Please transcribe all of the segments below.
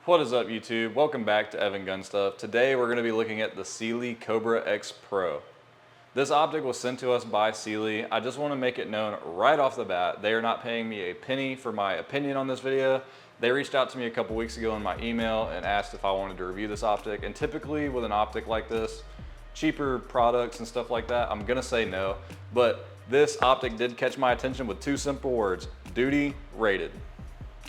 What is up, YouTube? Welcome back to Evan Gun Stuff. Today we're going to be looking at the Cyelee Cobra-X Pro. This optic was sent to us by Cyelee. I just want to make it known right off the bat, they are not paying me a penny for my opinion on this video. They reached out to me a couple weeks ago in my email and asked if I wanted to review this optic. And typically with an optic like this, cheaper products and stuff like that, I'm going to say no. But this optic did catch my attention with two simple words: duty rated.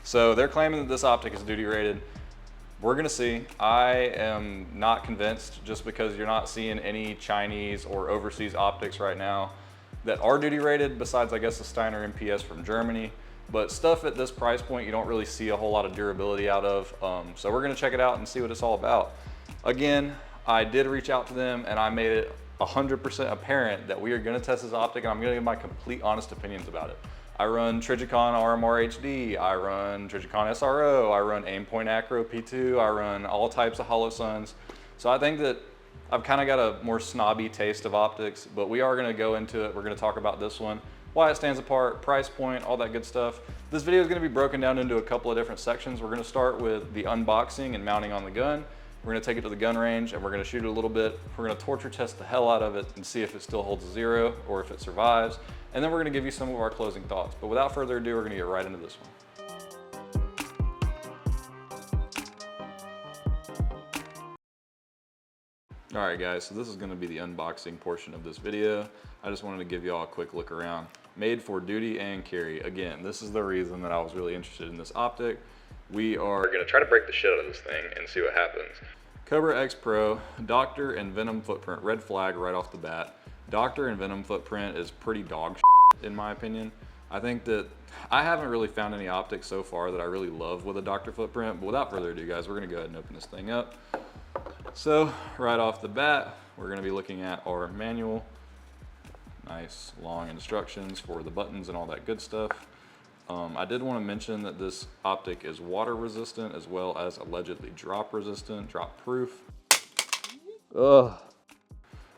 So they're claiming that this optic is duty rated. We're gonna see. I am not convinced, just because you're not seeing any Chinese or overseas optics right now that are duty rated, besides I guess the Steiner MPS from Germany. But stuff at this price point, you don't really see a whole lot of durability out of. So we're gonna check it out and see what it's all about. Again, I did reach out to them and I made it 100% apparent that we are gonna test this optic, and I'm gonna give my complete honest opinions about it. I run Trijicon RMR HD, I run Trijicon SRO, I run Aimpoint Acro P2, I run all types of Holosuns. So I think that I've kind of got a more snobby taste of optics, but we are gonna go into it. We're gonna talk about this one, why it stands apart, price point, all that good stuff. This video is gonna be broken down into a couple of different sections. We're gonna start with the unboxing and mounting on the gun. We're gonna take it to the gun range and we're gonna shoot it a little bit. We're gonna torture test the hell out of it and see if it still holds a zero or if it survives. And then we're gonna give you some of our closing thoughts. But without further ado, we're gonna get right into this one. All right, guys, so this is gonna be the unboxing portion of this video. I just wanted to give you all a quick look around. Made for duty and carry. Again, this is the reason that I was really interested in this optic. We are gonna try to break the shit out of this thing and see what happens. Cobra-X Pro, Doctor and Venom footprint, red flag right off the bat. Doctor and Venom footprint is pretty dog shit, in my opinion. I think that I haven't really found any optics so far that I really love with a Doctor footprint, but without further ado, guys, we're gonna go ahead and open this thing up. So right off the bat, we're gonna be looking at our manual. Nice long instructions for the buttons and all that good stuff. I did want to mention that this optic is water resistant as well as allegedly drop resistant, drop proof. Ugh.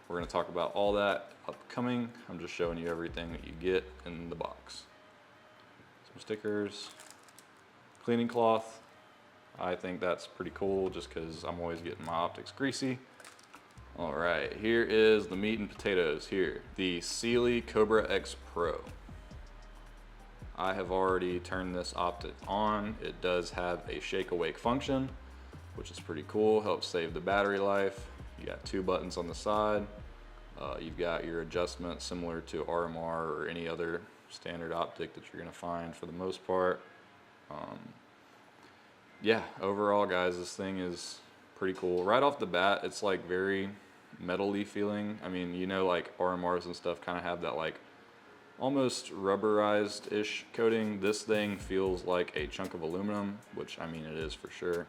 We're going to talk about all that upcoming. I'm just showing you everything that you get in the box. Some stickers, cleaning cloth. I think that's pretty cool just because I'm always getting my optics greasy. All right, here is the meat and potatoes here. The Cyelee Cobra-X Pro. I have already turned this optic on. It does have a shake awake function, which is pretty cool, helps save the battery life. You got two buttons on the side. You've got your adjustment similar to RMR or any other standard optic that you're gonna find for the most part. Yeah, overall guys, this thing is pretty cool. Right off the bat, it's like very metal-y feeling. I mean, you know, like RMRs and stuff kind of have that like almost rubberized-ish coating. This thing feels like a chunk of aluminum, which I mean it is for sure,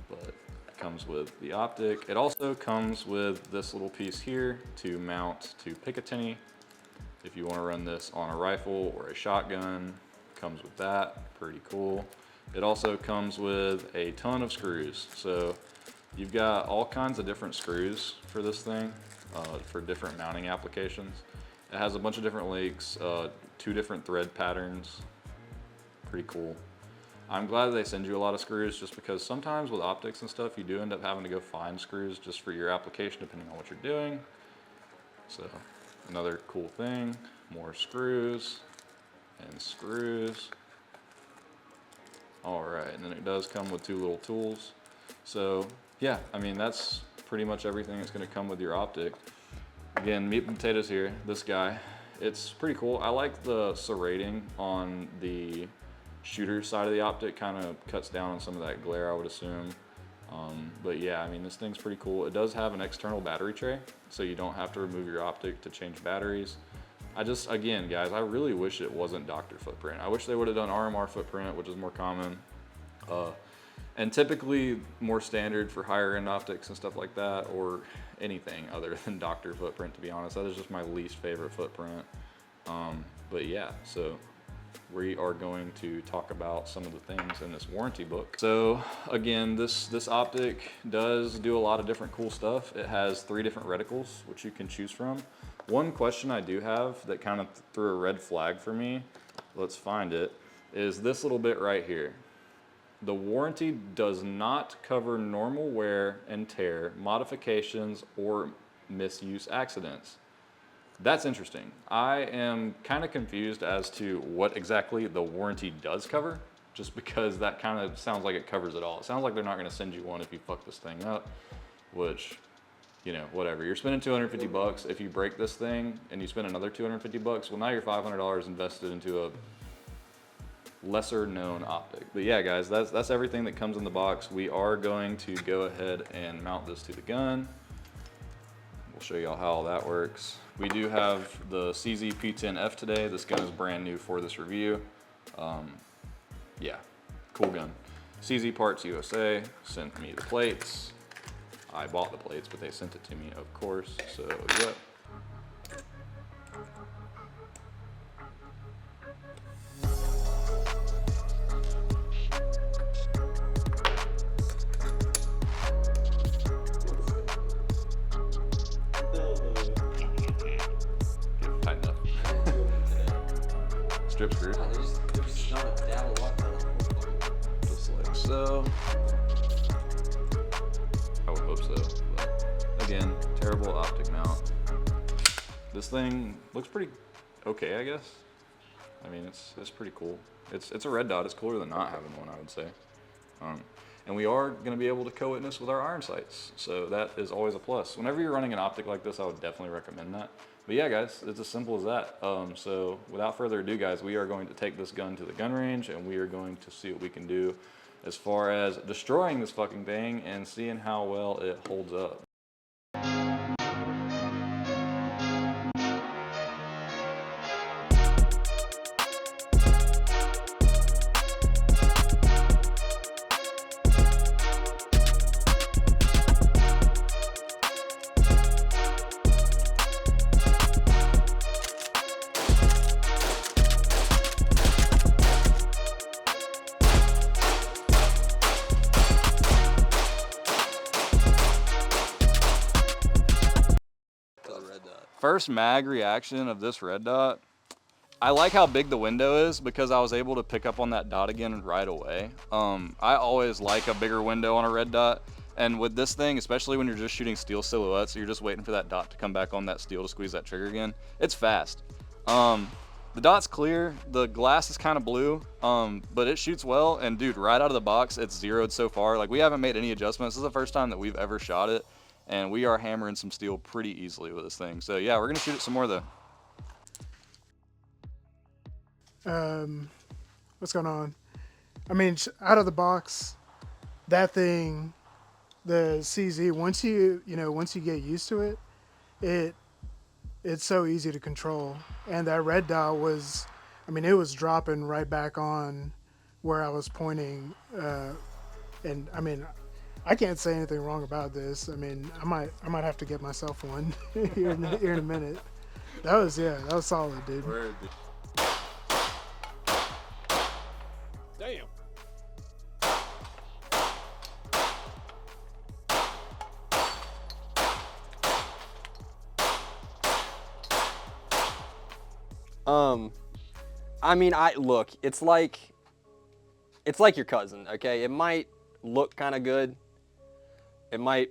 but it comes with the optic. It also comes with this little piece here to mount to Picatinny. If you want to run this on a rifle or a shotgun, it comes with that, pretty cool. It also comes with a ton of screws. So you've got all kinds of different screws for this thing, for different mounting applications. It has a bunch of different lengths, two different thread patterns. Pretty cool. I'm glad they send you a lot of screws, just because sometimes with optics and stuff, you do end up having to go find screws just for your application, depending on what you're doing. So another cool thing, more screws and screws. All right, and then it does come with two little tools. So yeah, I mean, that's pretty much everything that's gonna come with your optic. Again, meat and potatoes here, this guy. It's pretty cool. I like the serrating on the shooter side of the optic, kind of cuts down on some of that glare, I would assume. But yeah, I mean, this thing's pretty cool. It does have an external battery tray, so you don't have to remove your optic to change batteries. Again, guys, I really wish it wasn't Doctor footprint. I wish they would have done RMR footprint, which is more common. And typically more standard for higher end optics and stuff like that, or anything other than Doctor footprint, to be honest. That is just my least favorite footprint. But yeah, so we are going to talk about some of the things in this warranty book. So again, this optic does do a lot of different cool stuff. It has 3 different reticles, which you can choose from. One question I do have that kind of threw a red flag for me, let's find it, is this little bit right here. The warranty does not cover normal wear and tear, modifications, or misuse accidents. That's interesting. I am kind of confused as to what exactly the warranty does cover, just because that kind of sounds like it covers it all. It sounds like they're not going to send you one if you fuck this thing up, which, you know, whatever. You're spending 250 bucks. If you break this thing and you spend another 250 bucks, well, now you're $500 invested into a lesser known optic. But yeah, guys, that's everything that comes in the box. We are going to go ahead and mount this to the gun. We'll show y'all how all that works. We do have the CZ P10F today. This gun is brand new for this review. Yeah, cool gun. CZ Parts USA sent me the plates. I bought the plates, but they sent it to me, of course. So, yep. Tighten up. Strip screw. There's not a dab of luck on it. Just like so. I would hope so. But again, terrible optic mount. This thing looks pretty okay, I guess. I mean, it's pretty cool. It's a red dot. It's cooler than not having one, I would say. And we are going to be able to co-witness with our iron sights, so that is always a plus. Whenever you're running an optic like this, I would definitely recommend that. But yeah, guys, it's as simple as that. So without further ado, guys, we are going to take this gun to the gun range, and we are going to see what we can do as far as destroying this fucking thing and seeing how well it holds up. First mag reaction of this red dot, I like how big the window is because I was able to pick up on that dot again right away. I always like a bigger window on a red dot, and with this thing, especially when you're just shooting steel silhouettes, you're just waiting for that dot to come back on that steel to squeeze that trigger again. It's fast. The dot's clear, the glass is kind of blue, but it shoots well, and dude, right out of the box, it's zeroed so far. Like, we haven't made any adjustments. This is the first time that we've ever shot it, and we are hammering some steel pretty easily with this thing. So yeah, we're gonna shoot it some more though. What's going on? I mean, out of the box, that thing, the CZ, once you get used to it, it's so easy to control. And that red dot was, I mean, it was dropping right back on where I was pointing. And I mean, I can't say anything wrong about this. I mean, I might have to get myself one here in a minute. That was solid, dude. Damn. I mean, look, it's like your cousin, okay? It might look kind of good. It might,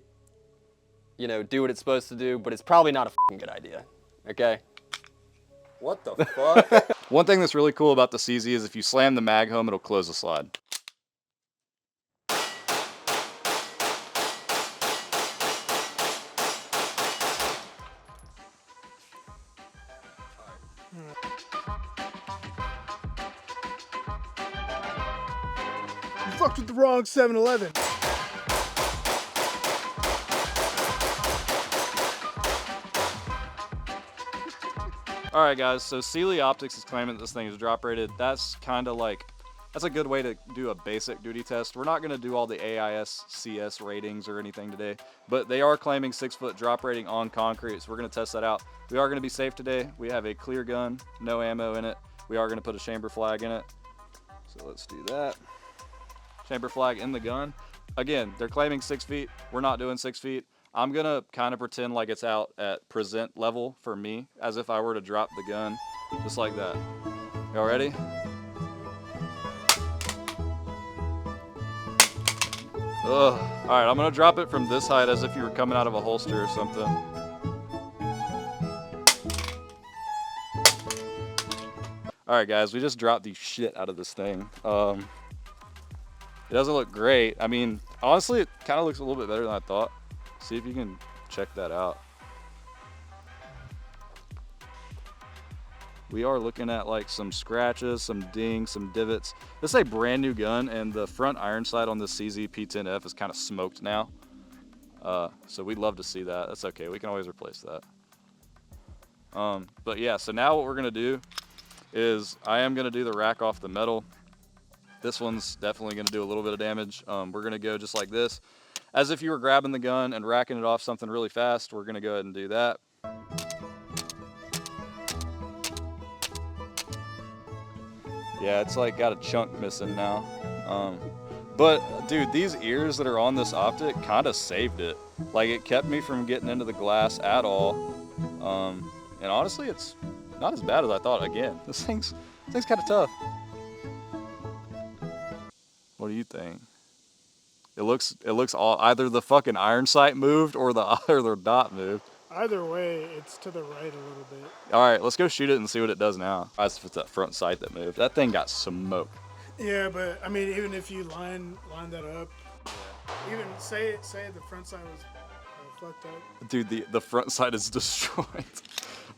do what it's supposed to do, but it's probably not a fucking good idea, okay? What the fuck? One thing that's really cool about the CZ is if you slam the mag home, it'll close the slide. You fucked with the wrong 7-Eleven. All right, guys, so Cyelee Optics is claiming that this thing is drop rated. That's kind of like, that's a good way to do a basic duty test. We're not going to do all the AIS-CS ratings or anything today, but they are claiming 6-foot drop rating on concrete, so we're going to test that out. We are going to be safe today. We have a clear gun, no ammo in it. We are going to put a chamber flag in it, so let's do that. Chamber flag in the gun. Again, they're claiming 6 feet. We're not doing 6 feet. I'm gonna kind of pretend like it's out at present level for me, as if I were to drop the gun, just like that. Y'all ready? Ugh. Alright, I'm gonna drop it from this height as if you were coming out of a holster or something. Alright guys, we just dropped the shit out of this thing. It doesn't look great. I mean, honestly, it kind of looks a little bit better than I thought. See if you can check that out. We are looking at like some scratches, some dings, some divots. This is a brand new gun, and the front iron sight on the CZ P10F is kind of smoked now. So we'd love to see that. That's okay, we can always replace that. But yeah, so now what we're gonna do is I am gonna do the rack off the metal. This one's definitely gonna do a little bit of damage. We're gonna go just like this. As if you were grabbing the gun and racking it off something really fast, we're gonna go ahead and do that. Yeah, it's like got a chunk missing now. But dude, these ears that are on this optic kind of saved it. Like it kept me from getting into the glass at all. And honestly, it's not as bad as I thought. Again, this thing's kind of tough. What do you think? It looks all, either the fucking iron sight moved or the dot moved. Either way, it's to the right a little bit. All right, let's go shoot it and see what it does now. As if it's that front sight that moved. That thing got smoked. Yeah, but I mean, even if you line that up, even say the front side was fucked up. Dude, the front sight is destroyed.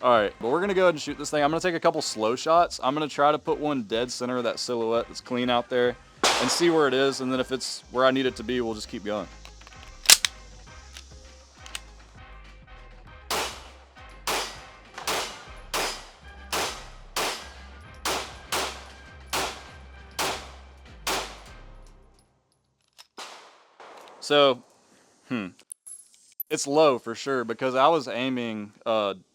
All right, but we're gonna go ahead and shoot this thing. I'm gonna take a couple slow shots. I'm gonna try to put one dead center of that silhouette that's clean out there and see where it is. And then if it's where I need it to be, we'll just keep going. So, it's low for sure because I was aiming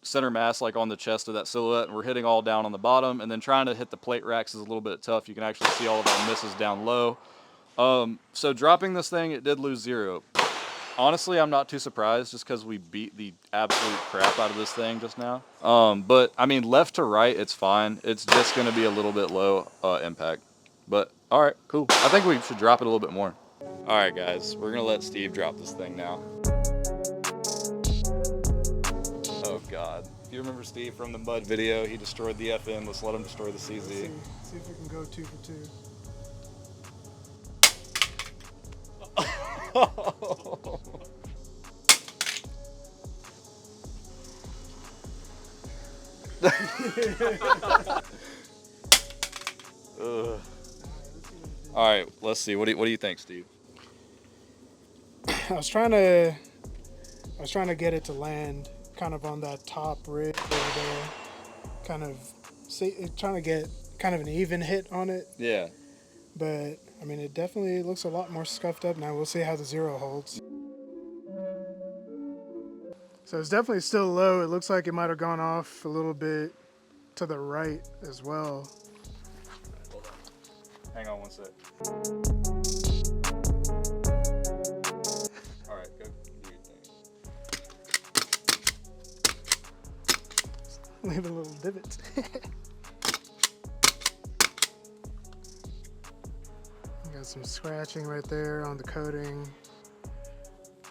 center mass like on the chest of that silhouette, and we're hitting all down on the bottom, and then trying to hit the plate racks is a little bit tough. You can actually see all of our misses down low. So dropping this thing, it did lose 0. Honestly, I'm not too surprised just because we beat the absolute crap out of this thing just now. But I mean, left to right, it's fine. It's just going to be a little bit low impact. But all right, cool. I think we should drop it a little bit more. All right, guys, we're gonna let Steve drop this thing now. Oh God, if you remember Steve from the mud video, he destroyed the FN. Let's let him destroy the CZ. See if we can go 2 for 2. Ugh. All right, let's see. What do you think, Steve? I was trying to get it to land kind of on that top rib over there. Kind of trying to get kind of an even hit on it. Yeah. But I mean, it definitely looks a lot more scuffed up now. We'll see how the 0 holds. So it's definitely still low. It looks like it might have gone off a little bit to the right as well. Hold on. Hang on one sec. All right, go do your thing. Leave a little divot. Got some scratching right there on the coating.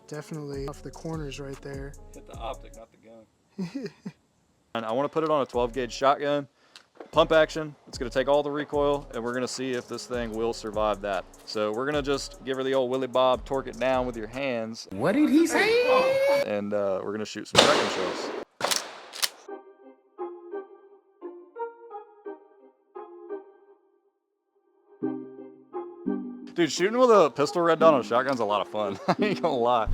Definitely off the corners right there. Hit the optic, not the gun. And I want to put it on a 12 gauge shotgun. Pump action. It's going to take all the recoil, and we're going to see if this thing will survive that. So we're going to just give her the old Willy Bob, torque it down with your hands. What did he say? And we're going to shoot some wrecking shells. Dude, shooting with a pistol red dot on a shotgun's a lot of fun. I ain't gonna lie.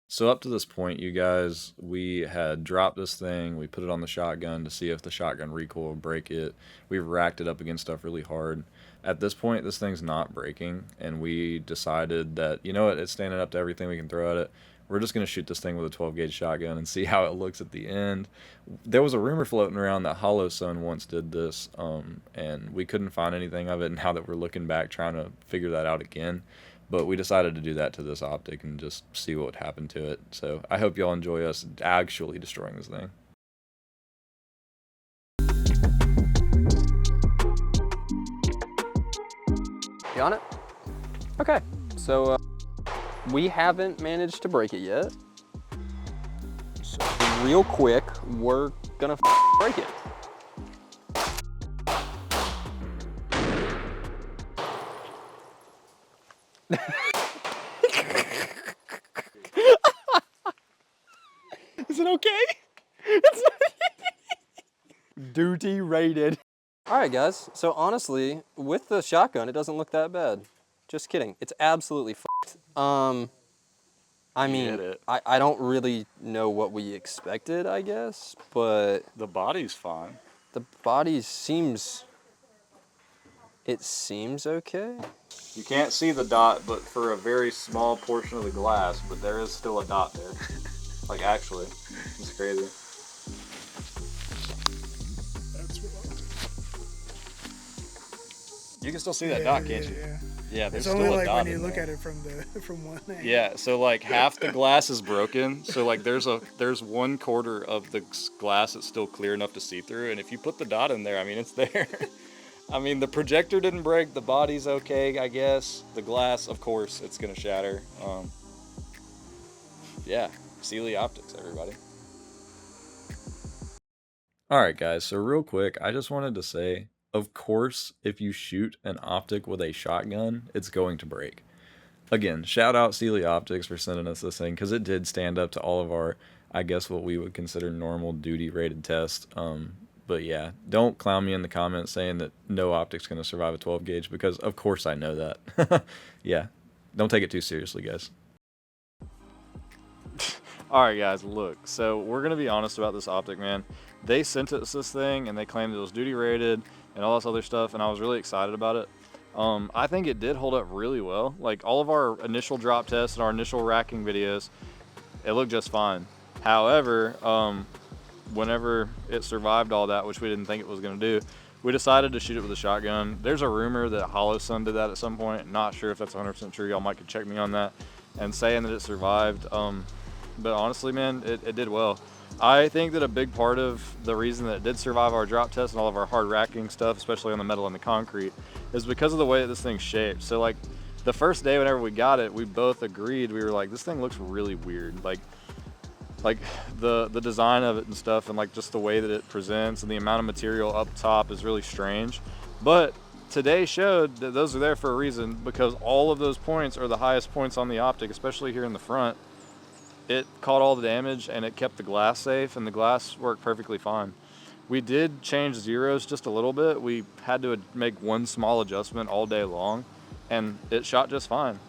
So up to this point, you guys, we had dropped this thing, we put it on the shotgun to see if the shotgun recoil would break it. We racked it up against stuff really hard. At this point, this thing's not breaking, and we decided that, you know what, it's standing up to everything we can throw at it. We're just going to shoot this thing with a 12 gauge shotgun and see how it looks at the end. There was a rumor floating around that Hollow Sun once did this, and we couldn't find anything of it. Now that we're looking back, trying to figure that out again. But we decided to do that to this optic and just see what would happen to it. So I hope y'all enjoy us actually destroying this thing. You on it? Okay, so we haven't managed to break it yet. So real quick, we're gonna break it. Is it okay? It's duty rated. All right, guys. So honestly, with the shotgun, it doesn't look that bad. Just kidding. It's absolutely f***ed. I mean, I don't really know what we expected, I guess, but The body's fine. the body seems, it seems okay. You can't see the dot, but for a very small portion of the glass, but there is still a dot there. Like, actually, it's crazy. That's what, You can still see that dot, can't you? Yeah. Yeah, there's It's still only a like dot when you in look there. at it from one angle. Yeah, so like half the glass is broken. So like there's 1/4 of the glass that's still clear enough to see through. And if you put the dot in there, I mean, it's there. I mean, the projector didn't break. The body's okay, I guess. The glass, of course, it's gonna shatter. Yeah, Cyelee Optics, everybody. All right, guys. So real quick, I just wanted to say, of course, if you shoot an optic with a shotgun, it's going to break. Again, shout out Cyelee Optics for sending us this thing, because it did stand up to all of our, I guess, what we would consider normal duty rated tests. But yeah, don't clown me in the comments saying that no optic's going to survive a 12 gauge, because of course I know that. Yeah, don't take it too seriously, guys. All right, guys, look, so we're going to be honest about this optic, man. They sent us this thing, and they claimed it was duty rated and all this other stuff, and I was really excited about it. I think it did hold up really well. Like, all of our initial drop tests and our initial racking videos, it looked just fine. However, whenever it survived all that, which we didn't think it was going to do, we decided to shoot it with a shotgun. There's a rumor that Hollow Sun did that at some point. Not sure if that's 100% true. Y'all might could check me on that. And saying that it survived. But honestly, man, it did well. I think that a big part of the reason that it did survive our drop test and all of our hard racking stuff, especially on the metal and the concrete, is because of the way that this thing's shaped. So like the first day whenever we got it, we both agreed, we were like, this thing looks really weird. Like the design of it and stuff, and like just the way that it presents and the amount of material up top is really strange. But today showed that those are there for a reason, because all of those points are the highest points on the optic, especially here in the front. It caught all the damage and it kept the glass safe, and the glass worked perfectly fine. We did change zeros just a little bit. We had to make one small adjustment all day long, and it shot just fine.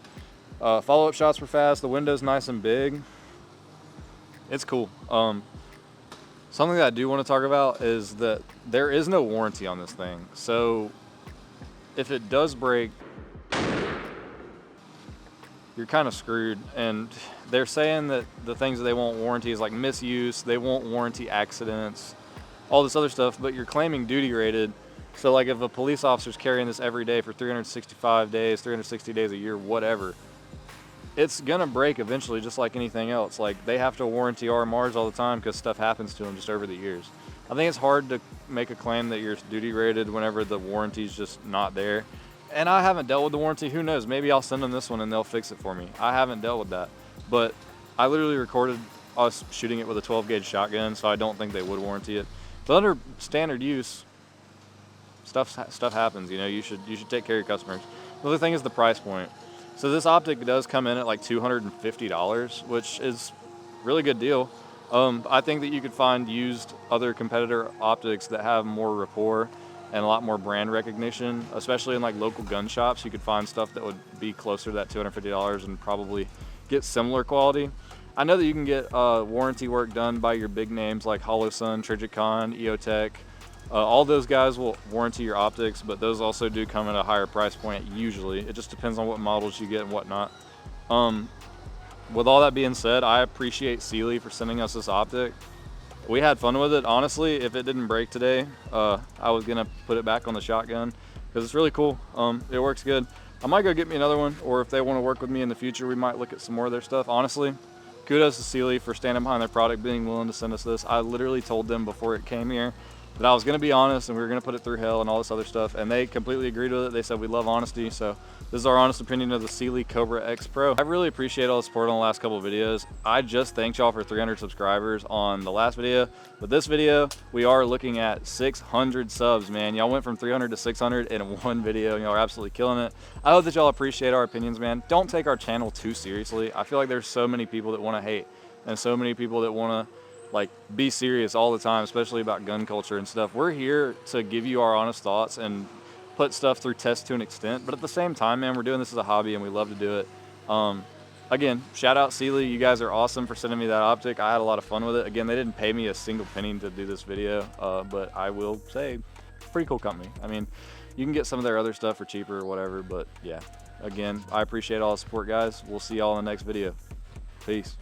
Follow-up shots were fast. The window's nice and big. It's cool. Something that I do want to talk about is that there is no warranty on this thing. So if it does break, you're kind of screwed. And they're saying that the things that they won't warranty is like misuse, they won't warranty accidents, all this other stuff, but you're claiming duty rated. So like if a police officer's carrying this every day for 365 days, 360 days a year, whatever, it's gonna break eventually, just like anything else. Like they have to warranty RMRs all the time because stuff happens to them just over the years. I think it's hard to make a claim that you're duty rated whenever the warranty's just not there. And I haven't dealt with the warranty. Who knows? Maybe I'll send them this one and they'll fix it for me. I haven't dealt with that. But I literally recorded us shooting it with a 12 gauge shotgun, so I don't think they would warranty it. But under standard use, stuff happens. You know, you should take care of your customers. The other thing is the price point. So this optic does come in at like $250, which is a really good deal. I think that you could find used other competitor optics that have more rapport and a lot more brand recognition, especially in like local gun shops. You could find stuff that would be closer to that $250 and probably get similar quality. I know that you can get warranty work done by your big names like Hollow Sun, Trijicon, EOTech. All those guys will warranty your optics, but those also do come at a higher price point usually. It just depends on what models you get and whatnot. With all that being said, I appreciate Cyelee for sending us this optic. We had fun with it. Honestly, if it didn't break today, I was gonna put it back on the shotgun because it's really cool. It works good. I might go get me another one, or if they want to work with me in the future, we might look at some more of their stuff. Honestly, kudos to Cyelee for standing behind their product, being willing to send us this. I literally told them before it came here that I was going to be honest and we were going to put it through hell and all this other stuff, and they completely agreed with it. They said we love honesty, so this is our honest opinion of the Cyelee Cobra-X Pro. I really appreciate all the support on the last couple of videos. I just thanked y'all for 300 subscribers on the last video, but this video we are looking at 600 subs, man. Y'all went from 300 to 600 in one video, and y'all are absolutely killing it. I hope that y'all appreciate our opinions, man. Don't take our channel too seriously. I feel like there's so many people that want to hate and so many people that want to like be serious all the time, especially about gun culture and stuff. We're here to give you our honest thoughts and put stuff through test to an extent, but at the same time, man, we're doing this as a hobby and we love to do it. Again, shout out Cyelee. You guys are awesome for sending me that optic. I had a lot of fun with it. Again, they didn't pay me a single penny to do this video, but I will say, pretty cool company. I mean, you can get some of their other stuff for cheaper or whatever, but yeah. Again, I appreciate all the support, guys. We'll see y'all in the next video. Peace.